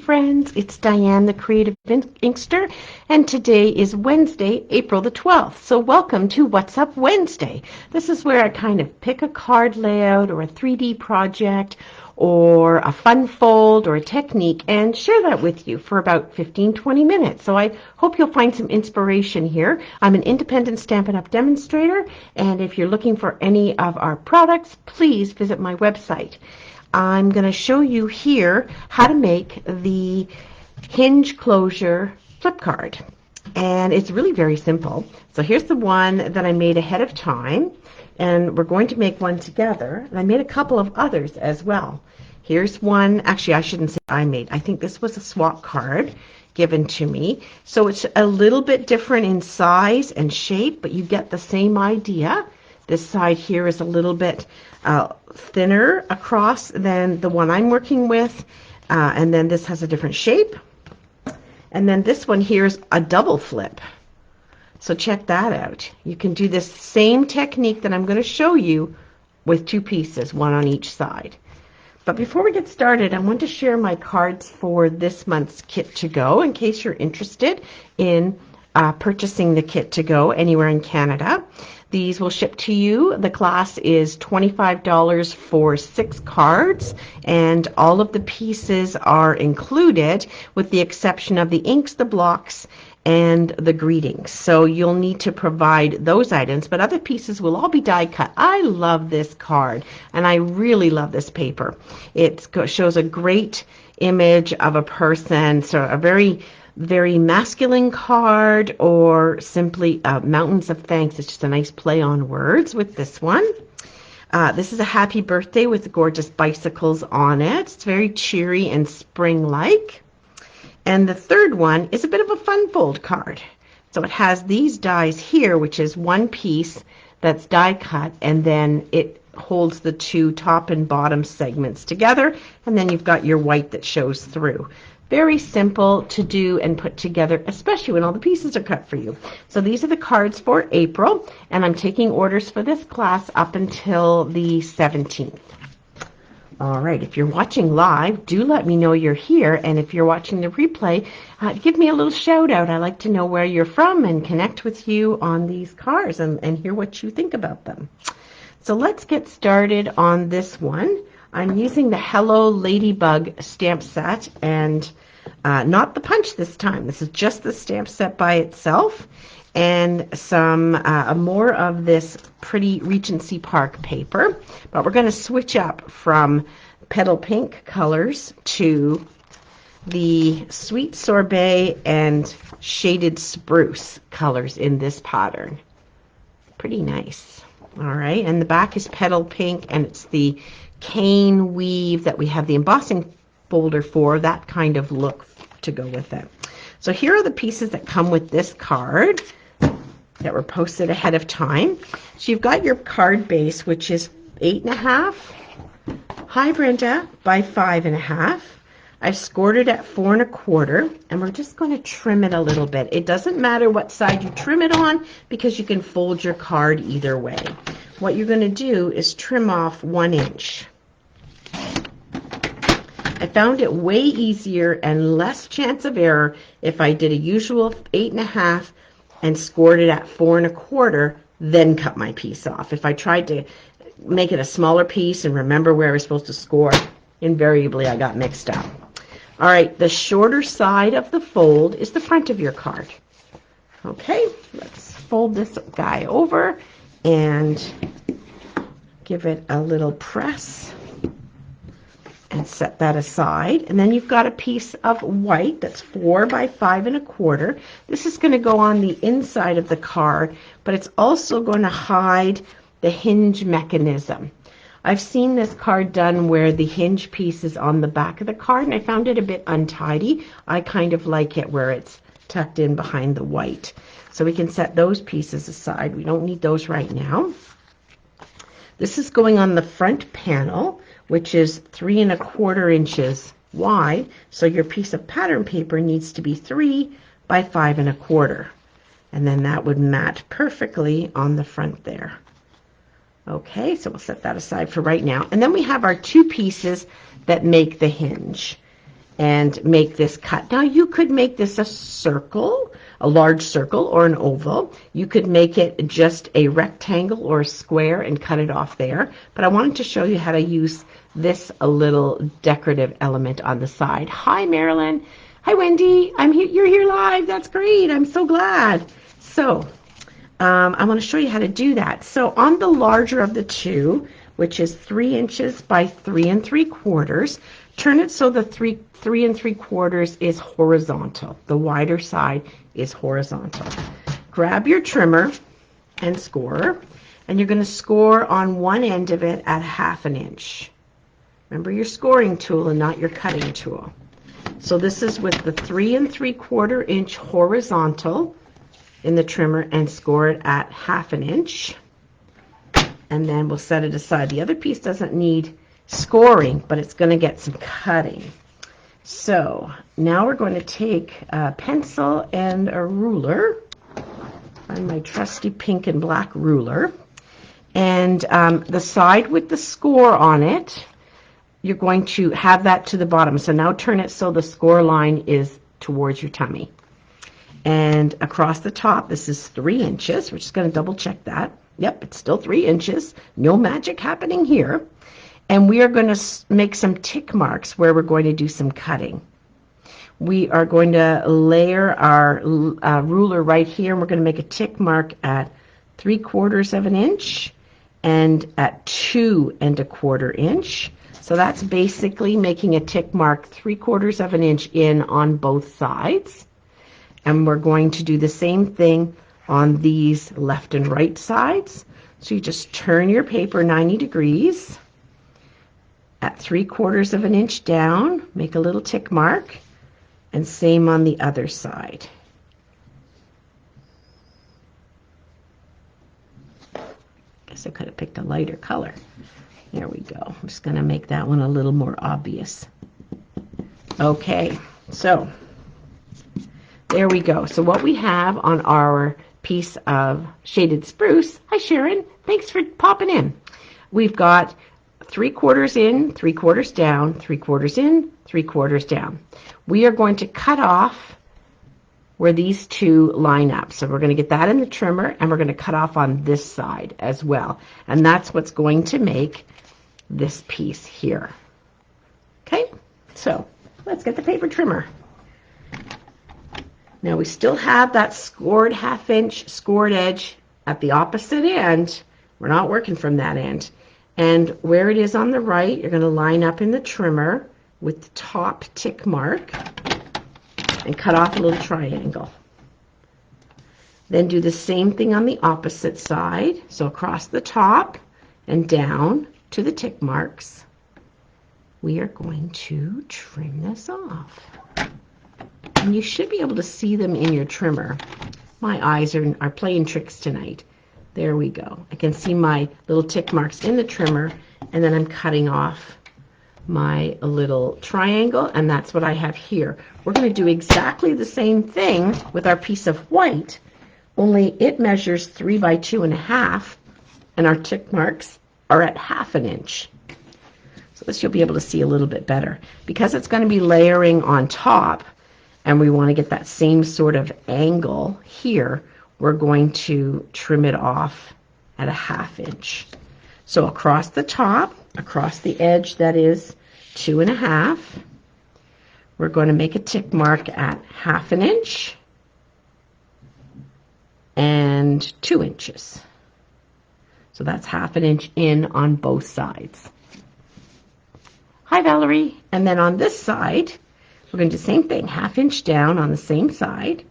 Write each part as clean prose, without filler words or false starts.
friends, it's Diane, the Creative Inkster, and today is Wednesday, April the 12th. So welcome to What's Up Wednesday. This is where I kind of pick a card layout or a 3D project or a fun fold or a technique and share that with you for about 15-20 minutes. So I hope you'll find some inspiration here. I'm an Independent Stampin' Up demonstrator, and if you're looking for any of our products, please visit my website. I'm going to show you here how to make the hinge closure flip card. And it's really very simple. So here's the one that I made ahead of time, and we're going to make one together. And I made a couple of others as well. Here's one, actually I shouldn't say I made. I think this was a swap card given to me. So it's a little bit different in size and shape, but you get the same idea. This side here is a little bit thinner across than the one I'm working with, and then this has a different shape. And then this one here is a double flip. So check that out. You can do this same technique that I'm going to show you with two pieces, one on each side. But before we get started, I want to share my cards for this month's Kit to Go in case you're interested in purchasing the Kit to Go anywhere in Canada. These will ship to you. The class is $25 for 6 cards, and all of the pieces are included with the exception of the inks, the blocks, and the greetings. So you'll need to provide those items, but other pieces will all be die cut. I love this card, and I really love this paper. It shows a great image of a person, so a very masculine card, or simply mountains of thanks. It's just a nice play on words with this one. This is a happy birthday with gorgeous bicycles on it. It's very cheery and spring-like. And the third one is a bit of a fun fold card. So it has these dies here, which is one piece that's die cut, and then it holds the two top and bottom segments together, and then you've got your white that shows through. Very simple to do and put together, especially when all the pieces are cut for you. So these are the cards for April, and I'm taking orders for this class up until the 17th. All right, if you're watching live, do let me know you're here, and if you're watching the replay, give me a little shout out. I like to know where you're from and connect with you on these cards and hear what you think about them. So let's get started on this one. I'm using the Hello Ladybug stamp set, and not the punch this time. This is just the stamp set by itself, and some more of this pretty Regency Park paper. But we're going to switch up from Petal Pink colors to the Sweet Sorbet and Shaded Spruce colors in this pattern. Pretty nice. All right, and the back is Petal Pink, and it's the cane weave that we have the embossing folder for, that kind of look to go with it. So here are the pieces that come with this card that were posted ahead of time. So you've got your card base, which is 8.5. Hi Brenda, by 5.5. I've scored it at 4.25, and we're just going to trim it a little bit. It doesn't matter what side you trim it on because you can fold your card either way. What you're going to do is trim off 1 inch. I found it way easier and less chance of error if I did a usual 8.5 and scored it at 4.25, then cut my piece off. If I tried to make it a smaller piece and remember where I was supposed to score, invariably I got mixed up. All right, the shorter side of the fold is the front of your card. Okay, let's fold this guy over and give it a little press and set that aside. And then you've got a piece of white that's 4 by 5.25. This is going to go on the inside of the card, but it's also going to hide the hinge mechanism. I've seen this card done where the hinge piece is on the back of the card, and I found it a bit untidy. I kind of like it where it's tucked in behind the white. So we can set those pieces aside. We don't need those right now. This is going on the front panel, which is 3.25 inches wide. So your piece of pattern paper needs to be 3 by 5.25. And then that would mat perfectly on the front there. Okay, so we'll set that aside for right now. And then we have our two pieces that make the hinge. and make this cut. Now you could make this a circle, a large circle, or an oval. You could make it just a rectangle or a square and cut it off there. But I wanted to show you how to use this a little decorative element on the side. Hi, Marilyn. Hi, Wendy. I'm here. You're here live. That's great. I'm so glad. So I want to show you how to do that. So on the larger of the two, which is 3 inches by 3 3/4, turn it so the 3 3/4 is horizontal. The wider side is horizontal. Grab your trimmer and score, and you're going to score on one end of it at 1/2 inch. Remember your scoring tool and not your cutting tool. So this is with the 3 3/4 inch horizontal in the trimmer, and score it at 1/2 inch. And then we'll set it aside. The other piece doesn't need scoring, but it's going to get some cutting. So now we're going to take a pencil and a ruler, find my trusty pink and black ruler, and the side with the score on it, you're going to have that to the bottom. So now turn it so the score line is towards your tummy. And across the top, this is 3 inches. We're just going to double check that. Yep, it's still 3 inches. No magic happening here. And we are going to make some tick marks where we're going to do some cutting. We are going to layer our ruler right here, and we're going to make a tick mark at 3/4 inch and at 2 1/4 inch. So that's basically making a tick mark 3/4 inch in on both sides. And we're going to do the same thing on these left and right sides. So you just turn your paper 90 degrees at 3/4 inch down, make a little tick mark, and same on the other side. Guess I could have picked a lighter color. There we go. I'm just going to make that one a little more obvious. Okay, so there we go. So what we have on our piece of shaded spruce, hi Sharon, thanks for popping in. We've got 3/4 in, 3/4 down, 3/4 in, 3/4 down. We are going to cut off where these two line up. So we're going to get that in the trimmer, and we're going to cut off on this side as well. And that's what's going to make this piece here. Okay, so let's get the paper trimmer. Now we still have that scored 1/2 inch scored edge at the opposite end. We're not working from that end. And where it is on the right, you're going to line up in the trimmer with the top tick mark and cut off a little triangle. Then do the same thing on the opposite side. So across the top and down to the tick marks. We are going to trim this off. And you should be able to see them in your trimmer. My eyes are playing tricks tonight. There we go. I can see my little tick marks in the trimmer, and then I'm cutting off my little triangle, and that's what I have here. We're going to do exactly the same thing with our piece of white, only it measures 3 by 2 1/2, and our tick marks are at 1/2 inch. So this you'll be able to see a little bit better. Because it's going to be layering on top, and we want to get that same sort of angle here, we're going to trim it off at 1/2 inch. So across the top, across the edge that is 2 1/2, we're going to make a tick mark at 1/2 inch and 2 inches. So that's 1/2 inch in on both sides. Hi Valerie. And then on this side, we're going to do the same thing, 1/2 inch down on the same side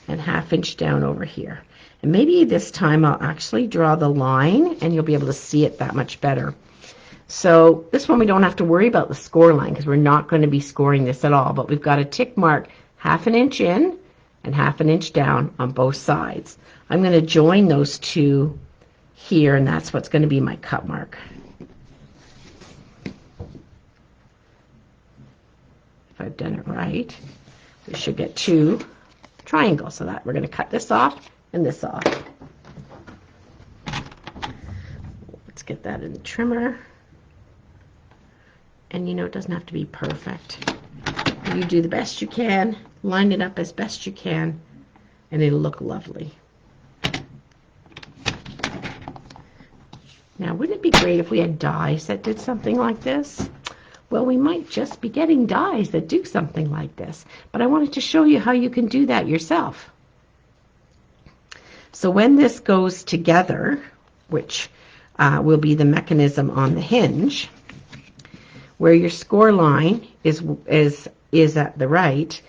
and 1/2 inch down over here. And maybe this time I'll actually draw the line and you'll be able to see it that much better. So this one we don't have to worry about the score line because we're not going to be scoring this at all, but we've got a tick mark 1/2 inch in and 1/2 inch down on both sides. I'm going to join those two here, and that's what's going to be my cut mark. If I've done it right, we should get 2 triangles. So that we're going to cut this off and this off. Let's get that in the trimmer. And you know, it doesn't have to be perfect. You do the best you can, line it up as best you can, and it'll look lovely. Now, wouldn't it be great if we had dies that did something like this? Well, we might just be getting dies that do something like this. But I wanted to show you how you can do that yourself. So when this goes together, which will be the mechanism on the hinge, where your score line is at the right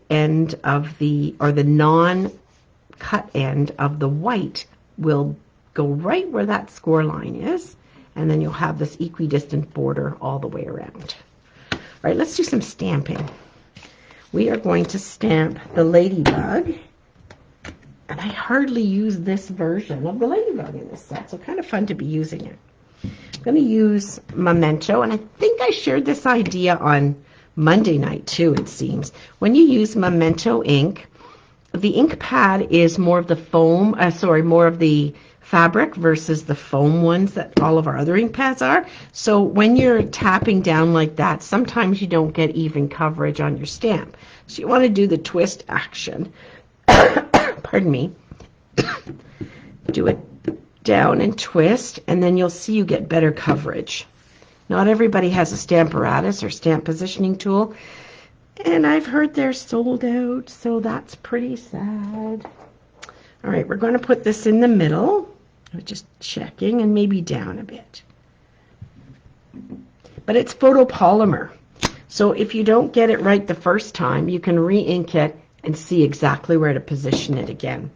end of the, or the non-cut end of the white will go right where that score line is, and then you'll have this equidistant border all the way around. All right, let's do some stamping. We are going to stamp the ladybug, and I hardly use this version of the ladybug in this set, so kind of fun to be using it. I'm going to use Memento, and I think I shared this idea on Monday night too, it seems. When you use Memento ink, the ink pad is more of the foam, more of the fabric versus the foam ones that all of our other ink pads are. So when you're tapping down like that, sometimes you don't get even coverage on your stamp. So you want to do the twist action. Pardon me. Do it down and twist, and then you'll see you get better coverage. Not everybody has a Stamparatus or stamp positioning tool, and I've heard they're sold out, so that's pretty sad. All right, we're going to put this in the middle. Just checking, and maybe down a bit. But it's photopolymer, so if you don't get it right the first time, you can re-ink it and see exactly where to position it again.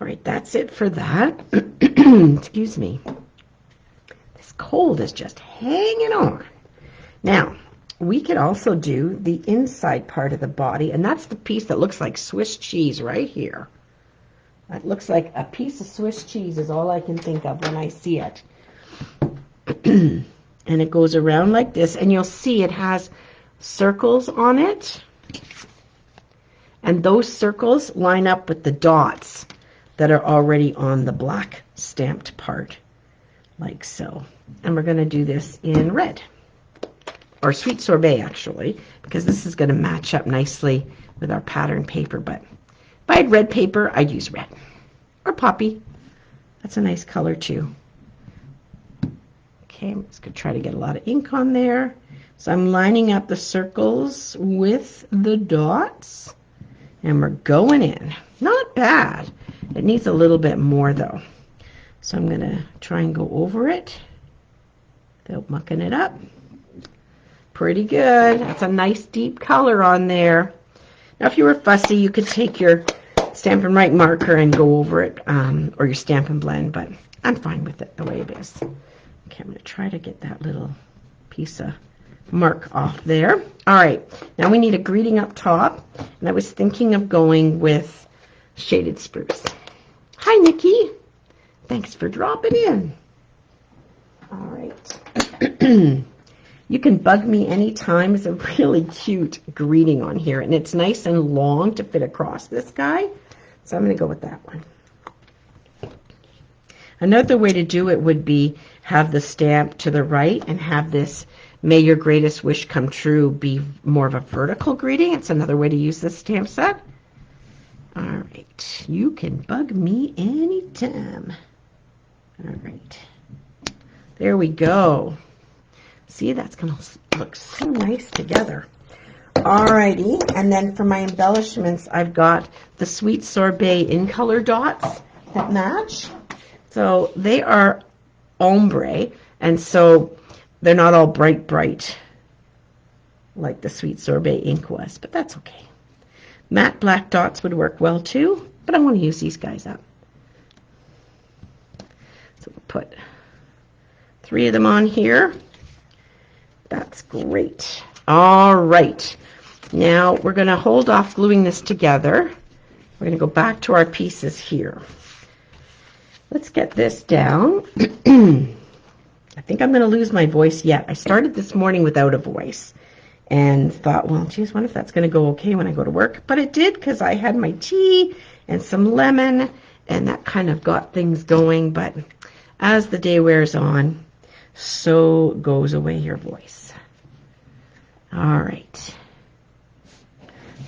All right, that's it for that. Excuse me. This cold is just hanging on. Now, we could also do the inside part of the body, and that's the piece that looks like Swiss cheese right here. That looks like a piece of Swiss cheese is all I can think of when I see it. And it goes around like this, and you'll see it has circles on it. And those circles line up with the dots that are already on the black stamped part, like so. And we're going to do this in red, or sweet sorbet actually, because this is going to match up nicely with our pattern paper. But if I had red paper, I'd use red. Or poppy. That's a nice color too. Okay, I'm just going to try to get a lot of ink on there. So I'm lining up the circles with the dots. And we're going in. Not bad. It needs a little bit more though. So I'm going to try and go over it without mucking it up. Pretty good. That's a nice deep color on there. Now, if you were fussy, you could take your Stampin' Write marker and go over it, or your Stampin' Blend, but I'm fine with it the way it is. Okay, I'm going to try to get that little piece of mark off there. All right, now we need a greeting up top, and I was thinking of going with Shaded Spruce. Hi, Nikki. Thanks for dropping in. All right. You can bug me anytime. It's a really cute greeting on here, and it's nice and long to fit across this guy, so I'm going to go with that one. Another way to do it would be have the stamp to the right and have this "May your greatest wish come true" be more of a vertical greeting. It's another way to use this stamp set. All right, you can bug me anytime. All right, there we go. See, that's going to look so nice together. Alrighty, and then for my embellishments, I've got the Sweet Sorbet in color dots that match. So they are ombre, and so they're not all bright like the Sweet Sorbet ink was, but that's okay. Matte black dots would work well too, but I want to use these guys up. So we'll put 3 of them on here. That's great. All right. Now we're going to hold off gluing this together. We're going to go back to our pieces here. Let's get this down. I think I'm going to lose my voice yet. I started this morning without a voice and thought, well, geez, wonder if that's going to go okay when I go to work. But it did, because I had my tea and some lemon, and that kind of got things going. But as the day wears on, so goes away your voice. All right.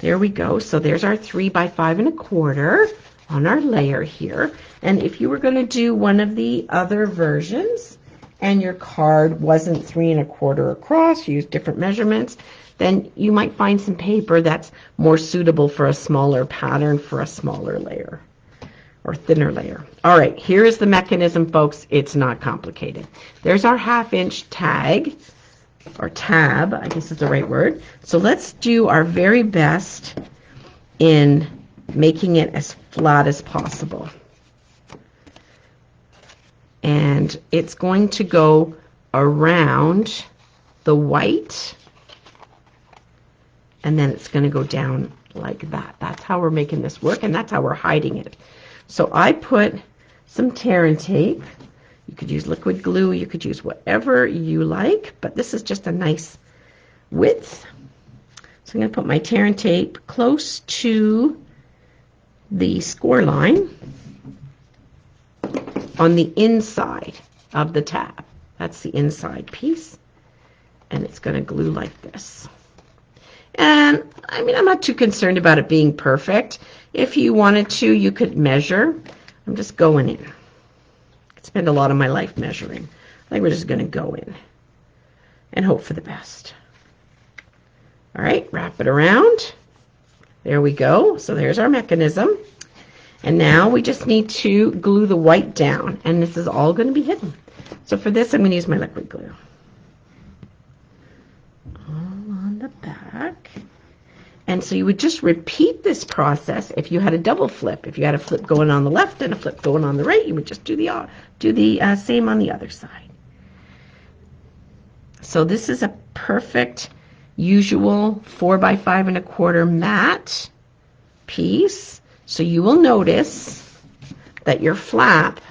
There we go. So there's our 3 by 5 1/4 on our layer here. And if you were going to do one of the other versions and your card wasn't 3 1/4 across, you use different measurements, then you might find some paper that's more suitable for a smaller pattern for a smaller layer or thinner layer. All right, here is the mechanism, folks. It's not complicated. There's our 1/2 inch tag, or tab, I guess is the right word. So let's do our very best in making it as flat as possible. And it's going to go around the white, and then it's going to go down like that. That's how we're making this work, and that's how we're hiding it. So I put some tear and tape. You could use liquid glue, you could use whatever you like, but this is just a nice width. So I'm going to put my tear and tape close to the score line on the inside of the tab. That's the inside piece, and it's going to glue like this. And I mean, I'm not too concerned about it being perfect. If you wanted to, you could measure. I'm just going in. I spend a lot of my life measuring. I think we're just going to go in and hope for the best. All right, wrap it around. There we go. So there's our mechanism. And now we just need to glue the white down, and this is all going to be hidden. So for this, I'm going to use my liquid glue. All on the back. And so you would just repeat this process if you had a double flip. If you had a flip going on the left and a flip going on the right, you would just do the same on the other side. So this is a perfect, usual 4 by 5 1/4 matte piece. So you will notice that your flap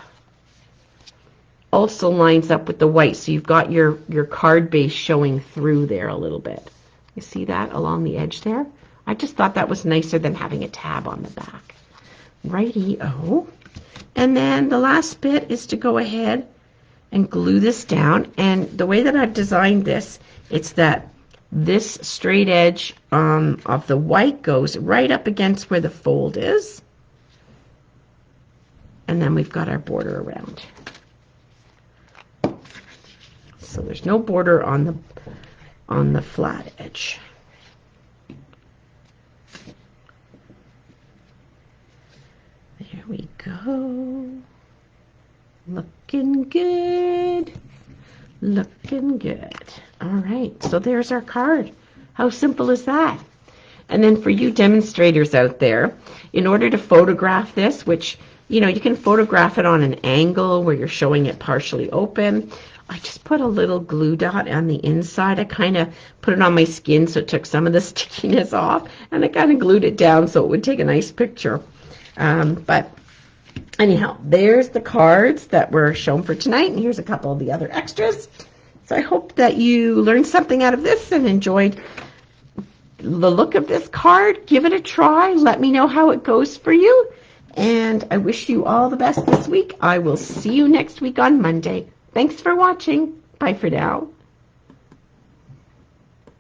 also lines up with the white. So you've got your card base showing through there a little bit. You see that along the edge there? I just thought that was nicer than having a tab on the back. Righty-o. And then the last bit is to go ahead and glue this down. And the way that I've designed this, it's that this straight edge of the white goes right up against where the fold is. And then we've got our border around. So there's no border on the flat edge. There we go. Looking good. Looking good. All right, so there's our card. How simple is that? And then for you demonstrators out there, in order to photograph this, which, you know, you can photograph it on an angle where you're showing it partially open. I just put a little glue dot on the inside. I kind of put it on my skin so it took some of the stickiness off, and I kind of glued it down so it would take a nice picture. But anyhow, there's the cards that were shown for tonight, and here's a couple of the other extras. So I hope that you learned something out of this and enjoyed the look of this card. Give it a try. Let me know how it goes for you. And I wish you all the best this week. I will see you next week on Monday. Thanks for watching. Bye for now.